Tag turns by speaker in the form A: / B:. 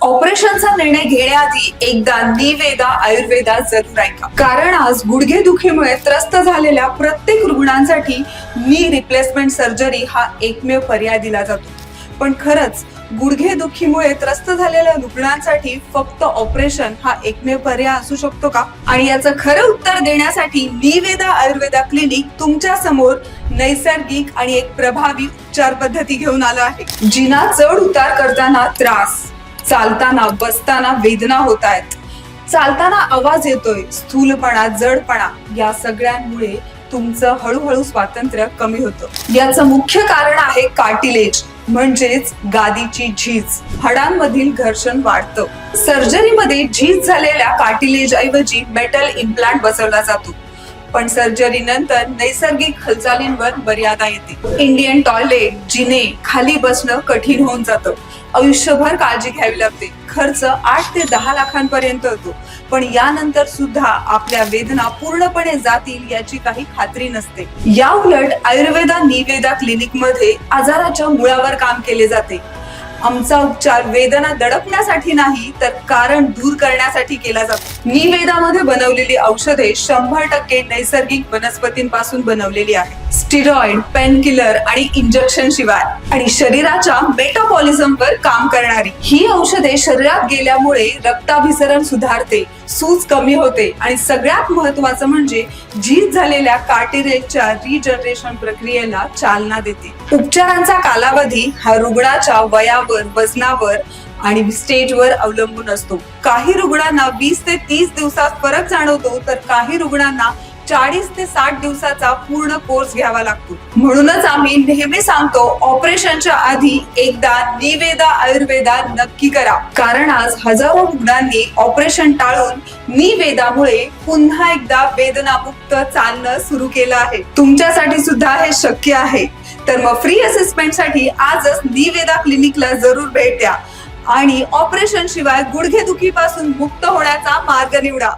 A: ऑपरेशनचा निर्णय घेण्याआधी एकदा निवेदा आयुर्वेदा जरूर ऐका, कारण आज गुडघेदुखीमुळे त्रस्त झालेल्या प्रत्येक रुग्णांसाठी नी रिप्लेसमेंट सर्जरी हा एकमेव पर्याय दिला जातो. पण खरंच गुडघेदुखीमुळे त्रस्त झालेल्या रुग्णांसाठी फक्त ऑपरेशन हा एकमेव पर्याय असू शकतो का? आणि याचं खरं उत्तर देण्यासाठी निवेदा आयुर्वेदा क्लिनिक तुमच्या समोर नैसर्गिक आणि एक प्रभावी उपचार पद्धती घेऊन आलं आहे. जिना चढ उतार करताना त्रास, चालताना बसताना वेदना होत आहेत, चालताना आवाज येतोय, स्थूलपणा, जडपणा, या सगळ्यांमुळे तुमचं हळूहळू स्वातंत्र्य कमी होतं. याचं मुख्य कारण आहे कार्टिलेज, म्हणजेच गादीची झीज. हाडांमधील घर्षण वाढतं. सर्जरीमध्ये झीज झालेल्या कार्टिलेज ऐवजी मेटल इम्प्लांट बसवला जातो, पण सर्जरी नंतर नैसर्गिक हालचालींवर मर्यादा येते. इंडियन टॉयलेट, जिने, खाली बसणं कठीण होऊन जातं. आयुष्यभर काळजी घ्यावी लागते. खर्च 8 ते 10 लाखांपर्यंत होतो, पण यानंतर सुद्धा आपल्या वेदना पूर्णपणे जातील याची काही खात्री नसते. या उलट आयुर्वेदा निवेदा क्लिनिक मध्ये आजाराच्या मुळावर काम केले जाते. आमचा उपचार वेदना दडपण्यासाठी नाही, तर कारण दूर करण्यासाठी केला जातो. निवेदामध्ये बनवलेली औषधे 100% नैसर्गिक वनस्पतींपासून बनवलेली आहे. स्टिरॉइड, पेनकिलर आणि इंजेक्शन शिवाय, आणि शरीराच्या मेटाबॉलिझमवर काम करणारी ही औषधे शरीरात गेल्यामुळे रक्ताभिसरण सुधारते, सूज कमी होते आणि सगळ्यात महत्त्वाचं म्हणजे झीज झालेल्या कार्टिलेजच्या रिजनरेशन प्रक्रियेला चालना देते. उपचारांचा कालावधी हा रुग्णाच्या वयावर, वजनावर आणि स्टेजवर अवलंबून असतो. काही रुग्णांना 20 ते 30 दिवसात फरक जाणवतो, तर काही रुग्णांना 40 ते 60 दिवसाचा पूर्ण कोर्स घ्यावा लागतो. म्हणूनच आम्ही नेहमी सांगतो, ऑपरेशनच्या आधी एकदा निवेदा आयुर्वेदा नक्की करा, कारण आज हजारो रुग्णांनी ऑपरेशन टाळून निवेदामुळे पुन्हा एकदा वेदनामुक्त चालणं सुरू केलं आहे. तुमच्यासाठी सुद्धा हे शक्य आहे. तर मग फ्री असेसमेंटसाठी आजच निवेदा क्लिनिकला जरूर भेट द्या आणि ऑपरेशन शिवाय गुडघेदुखीपासून मुक्त होण्याचा मार्ग निवडा.